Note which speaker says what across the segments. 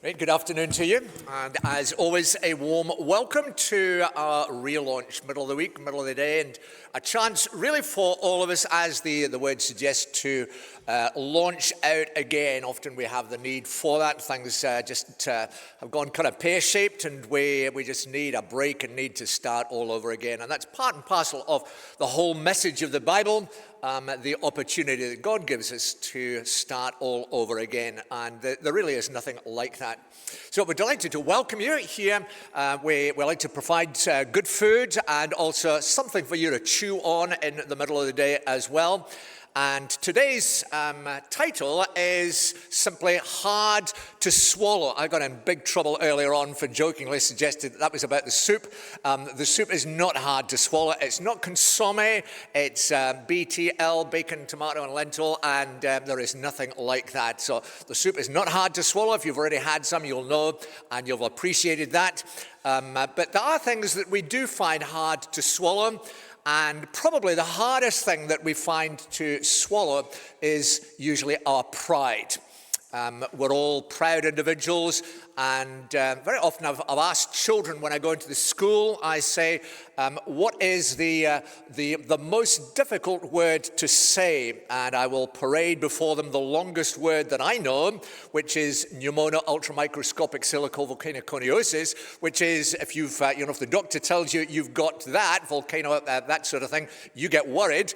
Speaker 1: Great, good afternoon to you, and as always, a warm welcome to our ReLaunch, middle of the week, middle of the day, and a chance really for all of us, as the word suggests, to launch out again. Often we have the need for that. Things just have gone kind of pear-shaped, and we just need a break and need to start all over again. And that's part and parcel of the whole message of the Bible, the opportunity that God gives us to start all over again. And there really is nothing like that. So we're delighted to welcome you here. We like to provide good food and also something for you to chew on in the middle of the day as well. And today's title is simply Hard to Swallow. I got in big trouble earlier on for jokingly suggesting that was about the soup. The soup is not hard to swallow. It's not consomme. It's BTL, bacon, tomato, and lentil, and there is nothing like that. So the soup is not hard to swallow. If you've already had some, you'll know, and you'll have appreciated that. But there are things that we do find hard to swallow. And probably the hardest thing that we find to swallow is usually our pride. We're all proud individuals, and very often I've asked children when I go into the school, I say, what is the most difficult word to say? And I will parade before them the longest word that I know, which is pneumono ultramicroscopic silicovolcanoconiosis, which is, if if the doctor tells you you've got that volcano, that sort of thing, you get worried.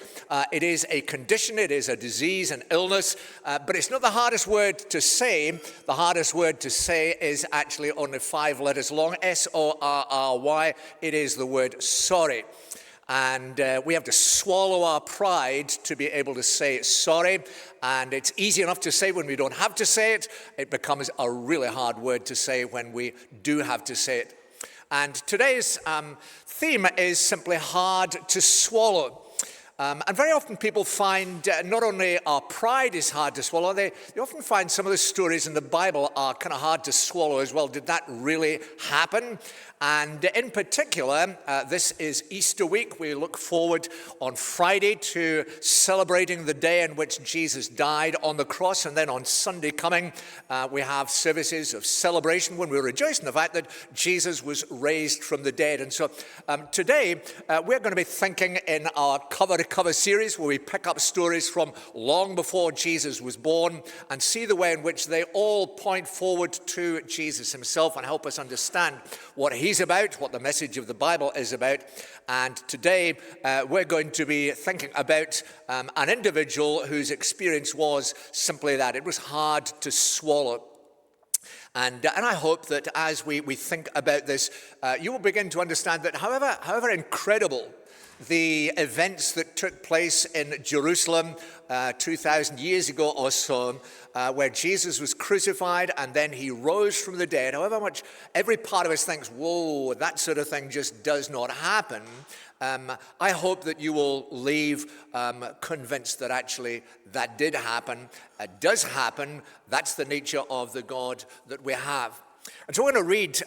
Speaker 1: It is a condition, it is a disease, an illness, but it's not the hardest word to say. The hardest word to say is actually only 5 letters long, S-O-R-R-Y. It is the word sorry. And we have to swallow our pride to be able to say sorry. And it's easy enough to say when we don't have to say it. It becomes a really hard word to say when we do have to say it. And today's theme is simply hard to swallow. And very often people find not only our pride is hard to swallow, they often find some of the stories in the Bible are kind of hard to swallow as well. Did that really happen? And in particular, this is Easter week. We look forward on Friday to celebrating the day in which Jesus died on the cross. And then on Sunday coming, we have services of celebration when we rejoice in the fact that Jesus was raised from the dead. And so today, we're going to be thinking in our cover-to-cover series where we pick up stories from long before Jesus was born and see the way in which they all point forward to Jesus himself and help us understand what he's about, what the message of the Bible is about. And today we're going to be thinking about an individual whose experience was simply that. It was hard to swallow. And I hope that as we think about this, you will begin to understand that however incredible the events that took place in Jerusalem 2,000 years ago or so, where Jesus was crucified and then he rose from the dead, however much every part of us thinks, whoa, that sort of thing just does not happen, I hope that you will leave convinced that actually that did happen, does happen. That's the nature of the God that we have. And so we're going to read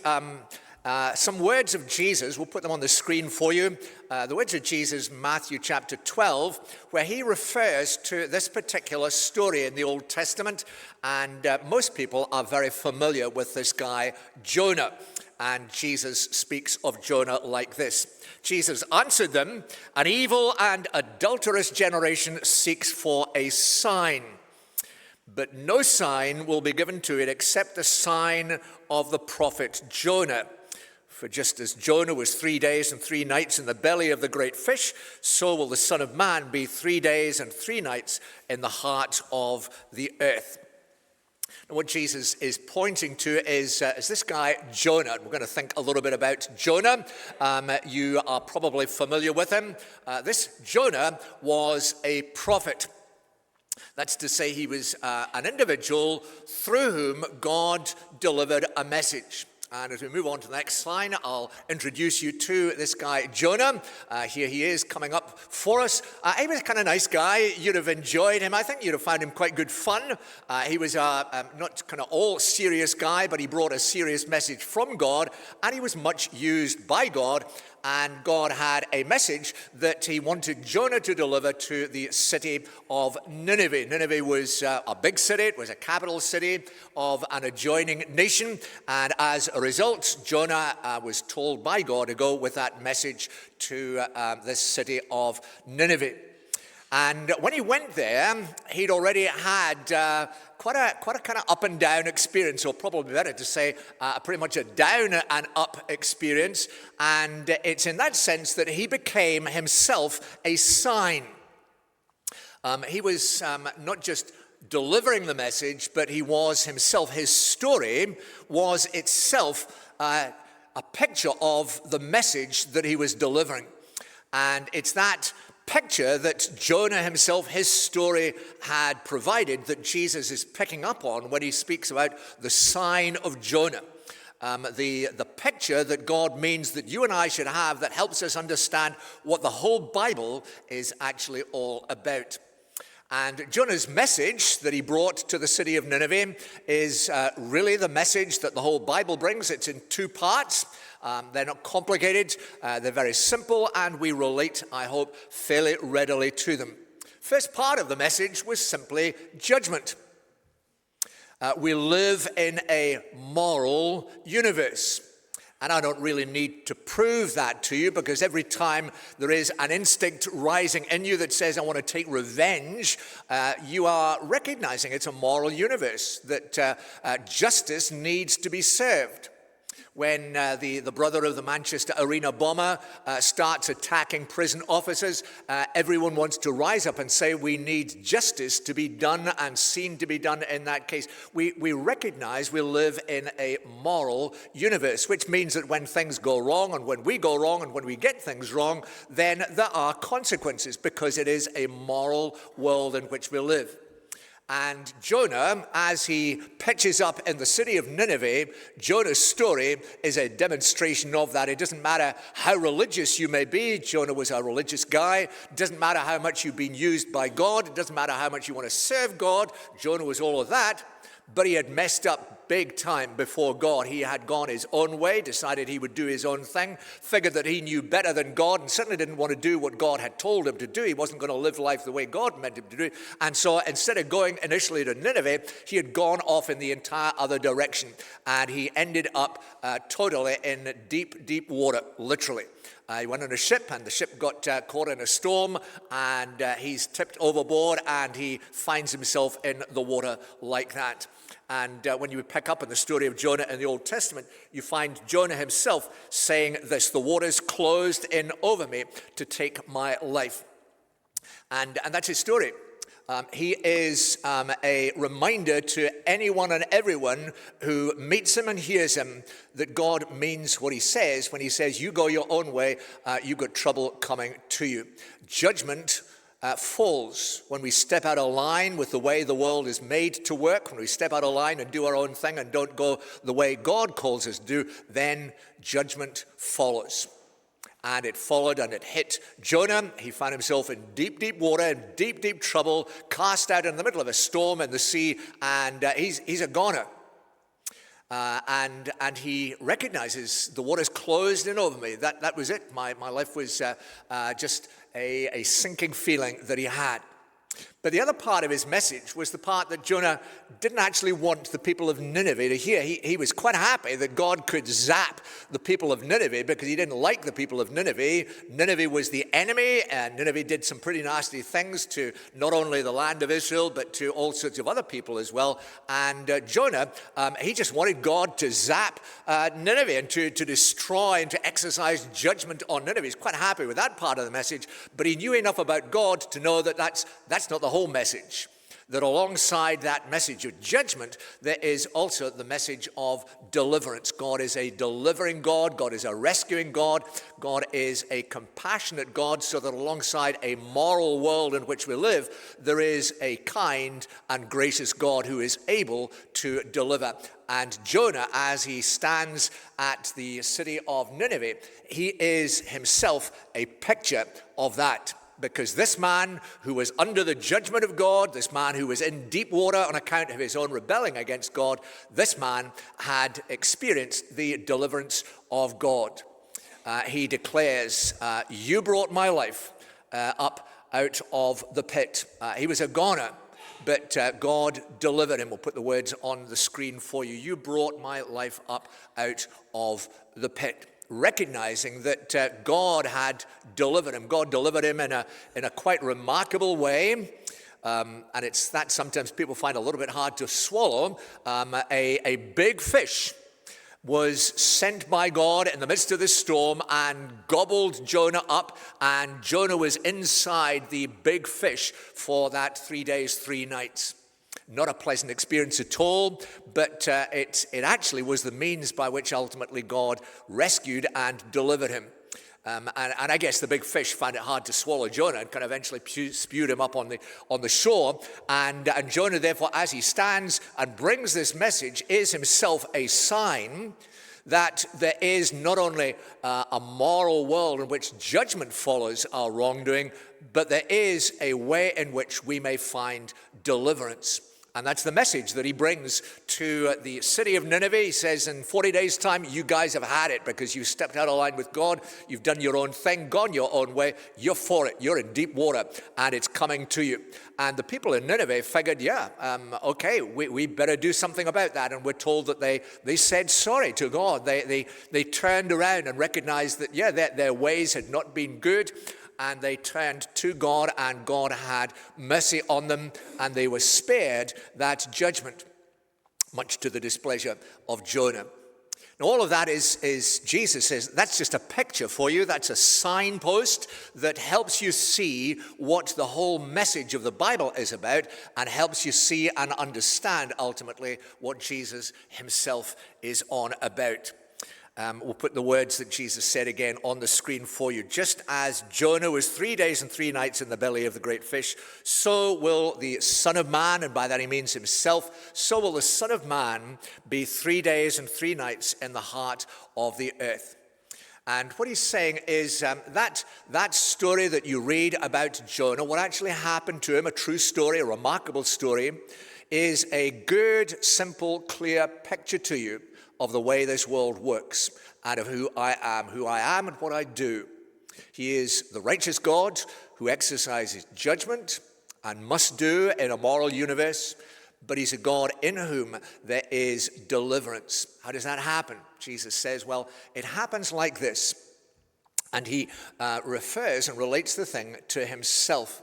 Speaker 1: some words of Jesus. We'll put them on the screen for you. The words of Jesus, Matthew chapter 12, where he refers to this particular story in the Old Testament. And most people are very familiar with this guy, Jonah. And Jesus speaks of Jonah like this. Jesus answered them, "An evil and adulterous generation seeks for a sign. But no sign will be given to it except the sign of the prophet Jonah. For just as Jonah was 3 days and 3 nights in the belly of the great fish, so will the Son of Man be 3 days and 3 nights in the heart of the earth." And what Jesus is pointing to is this guy, Jonah. We're going to think a little bit about Jonah. You are probably familiar with him. This Jonah was a prophet. That's to say he was an individual through whom God delivered a message. And as we move on to the next slide, I'll introduce you to this guy, Jonah. Here he is coming up for us. He was a kind of nice guy. You'd have enjoyed him. I think you'd have found him quite good fun. He was not kind of all serious guy, but he brought a serious message from God, and he was much used by God. and God had a message that he wanted Jonah to deliver to the city of Nineveh. Nineveh was a big city. It was a capital city of an adjoining nation, and as a result, Jonah was told by God to go with that message to this city of Nineveh. And when he went there, he'd already had quite a kind of up and down experience, or probably better to say pretty much a down and up experience. And it's in that sense that he became himself a sign. He was not just delivering the message, but he was himself. His story was itself a picture of the message that he was delivering. And it's that picture that Jonah himself, his story, had provided that Jesus is picking up on when he speaks about the sign of Jonah. The picture that God means that you and I should have that helps us understand what the whole Bible is actually all about. And Jonah's message that he brought to the city of Nineveh is really the message that the whole Bible brings. It's in two parts. They're not complicated, they're very simple, and we relate, I hope, fairly readily to them. First part of the message was simply judgment. We live in a moral universe. And I don't really need to prove that to you, because every time there is an instinct rising in you that says, I want to take revenge, you are recognizing it's a moral universe, that justice needs to be served. When the brother of the Manchester Arena bomber starts attacking prison officers, everyone wants to rise up and say we need justice to be done and seen to be done in that case. We recognize we live in a moral universe, which means that when things go wrong and when we go wrong and when we get things wrong, then there are consequences, because it is a moral world in which we live. And Jonah, as he pitches up in the city of Nineveh, Jonah's story is a demonstration of that. It doesn't matter how religious you may be. Jonah was a religious guy. It doesn't matter how much you've been used by God. It doesn't matter how much you want to serve God. Jonah was all of that. But he had messed up big time before God. He had gone his own way, decided he would do his own thing, figured that he knew better than God, and certainly didn't want to do what God had told him to do. He wasn't going to live life the way God meant him to do. And so instead of going initially to Nineveh, he had gone off in the entire other direction. And he ended up totally in deep, deep water, literally. He went on a ship, and the ship got caught in a storm, and he's tipped overboard, and he finds himself in the water like that. And when you pick up in the story of Jonah in the Old Testament, you find Jonah himself saying this: the waters closed in over me to take my life. And that's his story. He is a reminder to anyone and everyone who meets him and hears him that God means what he says when he says, you go your own way, you've got trouble coming to you. Judgment falls when we step out of line with the way the world is made to work. When we step out of line and do our own thing and don't go the way God calls us to do, then judgment follows. And it followed and it hit Jonah. He found himself in deep, deep water, in deep, deep trouble, cast out in the middle of a storm in the sea, and he's a goner. And he recognizes the water's closed in over me. That was it. My life was just a sinking feeling that he had. But the other part of his message was the part that Jonah didn't actually want the people of Nineveh to hear. He was quite happy that God could zap the people of Nineveh because he didn't like the people of Nineveh. Nineveh was the enemy, and Nineveh did some pretty nasty things to not only the land of Israel, but to all sorts of other people as well. And Jonah, he just wanted God to zap Nineveh and to destroy and to exercise judgment on Nineveh. He's quite happy with that part of the message, but he knew enough about God to know that that's not the whole message. That alongside that message of judgment, there is also the message of deliverance. God is a delivering God. God is a rescuing God. God is a compassionate God, so that alongside a moral world in which we live, there is a kind and gracious God who is able to deliver. And Jonah, as he stands at the city of Nineveh, he is himself a picture of that. Because this man who was under the judgment of God, this man who was in deep water on account of his own rebelling against God, this man had experienced the deliverance of God. he declares, you brought my life up out of the pit. He was a goner, but God delivered him. We'll put the words on the screen for you. You brought my life up out of the pit. Recognizing that God had delivered him. God delivered him in a quite remarkable way. And it's that sometimes people find a little bit hard to swallow. A big fish was sent by God in the midst of this storm and gobbled Jonah up, and Jonah was inside the big fish for that 3 days, 3 nights. Not a pleasant experience at all, but it actually was the means by which ultimately God rescued and delivered him. And I guess the big fish found it hard to swallow Jonah and kind of eventually spewed him up on the shore. And Jonah, therefore, as he stands and brings this message, is himself a sign that there is not only a moral world in which judgment follows our wrongdoing, but there is a way in which we may find deliverance. And that's the message that he brings to the city of Nineveh. He says, in 40 days' time, you guys have had it because you stepped out of line with God. You've done your own thing, gone your own way. You're for it. You're in deep water, and it's coming to you. And the people in Nineveh figured, okay, we better do something about that. And we're told that they said sorry to God. They turned around and recognized that, their ways had not been good. And they turned to God, and God had mercy on them, and they were spared that judgment, much to the displeasure of Jonah. Now, all of that is Jesus says, that's just a picture for you. That's a signpost that helps you see what the whole message of the Bible is about, and helps you see and understand ultimately what Jesus himself is on about. We'll put the words that Jesus said again on the screen for you. Just as Jonah was 3 days and 3 nights in the belly of the great fish, so will the Son of Man, and by that he means himself, so will the Son of Man be 3 days and 3 nights in the heart of the earth. And what he's saying is that story that you read about Jonah, what actually happened to him, a true story, a remarkable story, is a good, simple, clear picture to you of the way this world works, and of who I am and what I do. He is the righteous God who exercises judgment and must do in a moral universe, but he's a God in whom there is deliverance. How does that happen? Jesus says, well, it happens like this. And he refers and relates the thing to himself.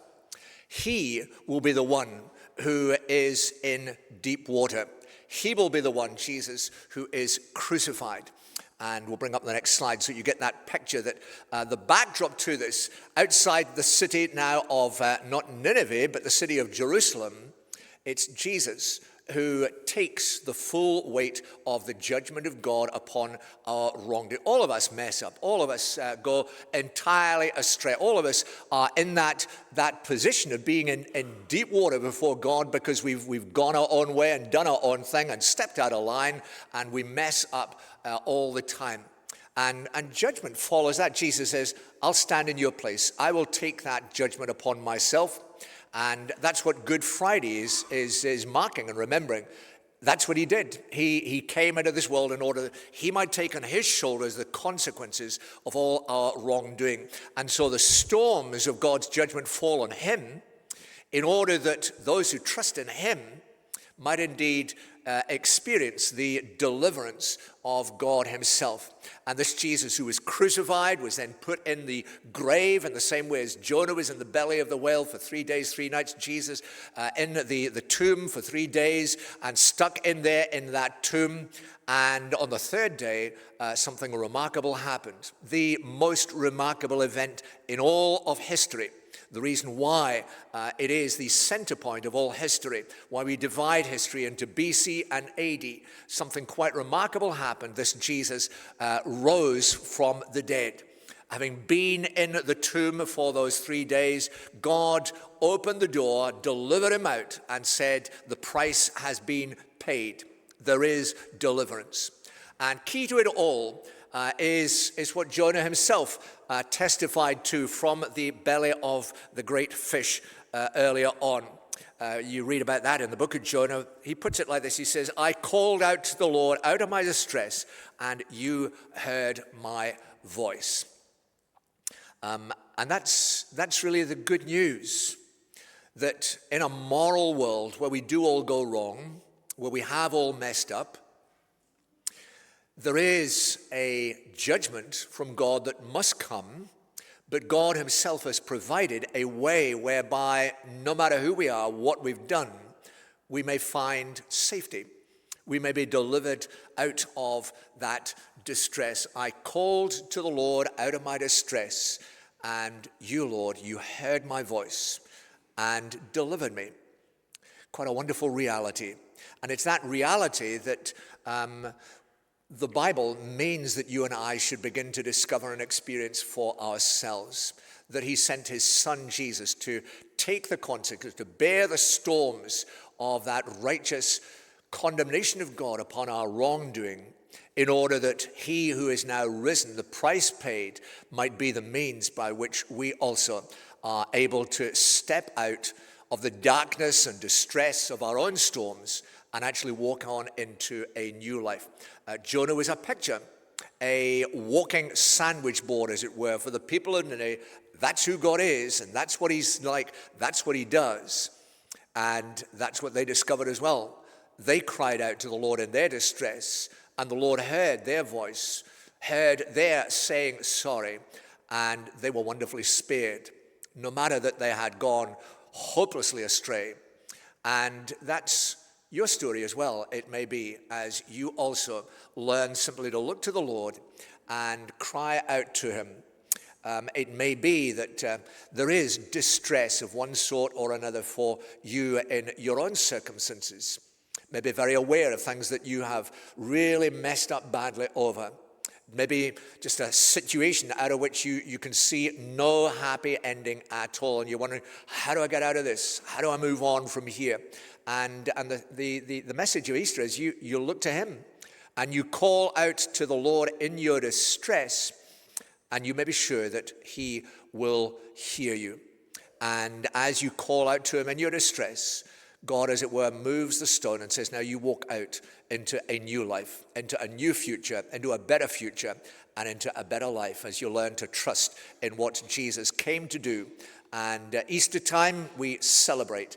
Speaker 1: He will be the one who is in deep water. He will be the one, Jesus, who is crucified. And we'll bring up the next slide so you get that picture that the backdrop to this, outside the city now of not Nineveh, but the city of Jerusalem, it's Jesus who takes the full weight of the judgment of God upon our wrongdoing. All of us mess up. All of us go entirely astray. All of us are in that position of being in deep water before God because we've gone our own way and done our own thing and stepped out of line, and we mess up all the time. And judgment follows that. Jesus says, I'll stand in your place. I will take that judgment upon myself. And that's what Good Friday is marking and remembering. That's what he did. He came into this world in order that he might take on his shoulders the consequences of all our wrongdoing. And so the storms of God's judgment fall on him in order that those who trust in him might indeed experience the deliverance of God himself. And this Jesus who was crucified was then put in the grave in the same way as Jonah was in the belly of the whale for 3 days, 3 nights. Jesus in the tomb for 3 days and stuck in there in that tomb. And on the third day, something remarkable happened. The most remarkable event in all of history. The reason why it is the center point of all history, why we divide history into BC and AD. Something quite remarkable happened. This Jesus rose from the dead. Having been in the tomb for those 3 days, God opened the door, delivered him out, and said, the price has been paid. There is deliverance. And key to it all is what Jonah himself testified to from the belly of the great fish earlier on. You read about that in the book of Jonah. He puts it like this. He says, I called out to the Lord out of my distress, and you heard my voice. And that's really the good news, that in a moral world where we do all go wrong, where we have all messed up, there is a judgment from God that must come, but God himself has provided a way whereby no matter who we are, what we've done, we may find safety. We may be delivered out of that distress. I called to the Lord out of my distress, and you, Lord, you heard my voice and delivered me. Quite a wonderful reality. And it's that reality that the Bible means that you and I should begin to discover and experience for ourselves. That he sent his son Jesus to take the consequences, to bear the storms of that righteous condemnation of God upon our wrongdoing, in order that he who is now risen, the price paid, might be the means by which we also are able to step out of the darkness and distress of our own storms and actually walk on into a new life. Jonah was a picture, a walking sandwich board, as it were, for the people of Nineveh. That's who God is, and that's what he's like, that's what he does. And that's what they discovered as well. They cried out to the Lord in their distress, and the Lord heard their voice, heard their saying sorry, and they were wonderfully spared, no matter that they had gone hopelessly astray. And that's your story as well, it may be, as you also learn simply to look to the Lord and cry out to him. It may be that there is distress of one sort or another for you in your own circumstances. Maybe very aware of things that you have really messed up badly over. Maybe just a situation out of which you can see no happy ending at all. And you're wondering, how do I get out of this? How do I move on from here? And the message of Easter is you look to him and you call out to the Lord in your distress, and you may be sure that he will hear you. And as you call out to him in your distress, God, as it were, moves the stone and says, now you walk out into a new life, into a new future, into a better future, and into a better life as you learn to trust in what Jesus came to do. And Easter time, we celebrate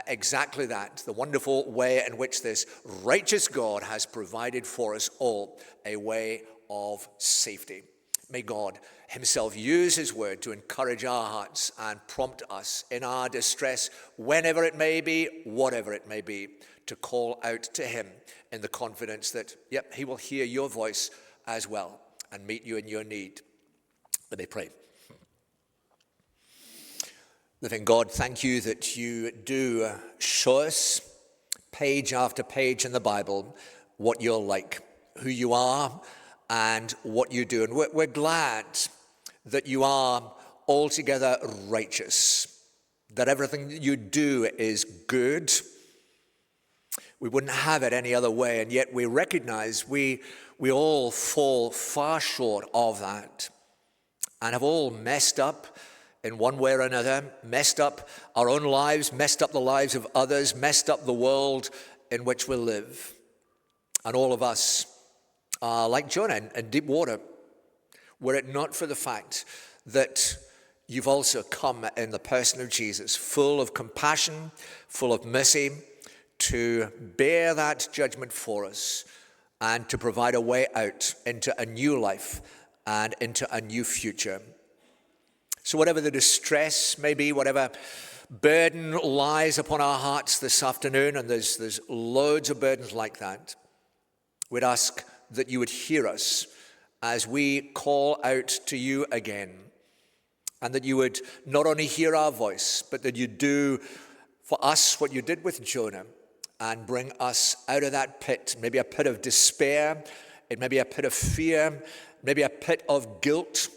Speaker 1: exactly that, the wonderful way in which this righteous God has provided for us all a way of safety. May God himself use his word to encourage our hearts and prompt us in our distress, whenever it may be, whatever it may be, to call out to him in the confidence that, yep, he will hear your voice as well and meet you in your need. Let me pray. Living God, thank you that you do show us page after page in the Bible what you're like, who you are, and what you do. And we're glad that you are altogether righteous, that everything that you do is good. We wouldn't have it any other way, and yet we recognize we all fall far short of that and have all messed up in one way or another, messed up our own lives, messed up the lives of others, messed up the world in which we live. And all of us are like Jonah in deep water, were it not for the fact that you've also come in the person of Jesus, full of compassion, full of mercy, to bear that judgment for us and to provide a way out into a new life and into a new future. So whatever the distress may be, whatever burden lies upon our hearts this afternoon, and there's loads of burdens like that, we'd ask that you would hear us as we call out to you again, and that you would not only hear our voice, but that you do for us what you did with Jonah and bring us out of that pit, maybe a pit of despair, it may be a pit of fear, maybe a pit of guilt,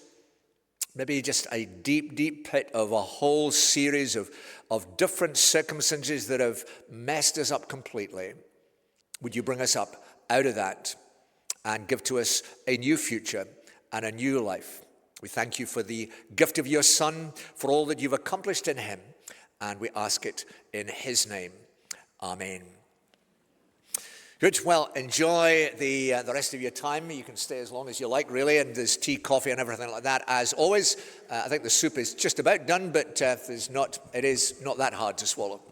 Speaker 1: maybe just a deep, deep pit of a whole series of different circumstances that have messed us up completely. Would you bring us up out of that and give to us a new future and a new life? We thank you for the gift of your Son, for all that you've accomplished in him, and we ask it in his name. Amen. Good. Well, enjoy the rest of your time. You can stay as long as you like, really, and there's tea, coffee, and everything like that. As always, I think the soup is just about done, but it is not that hard to swallow.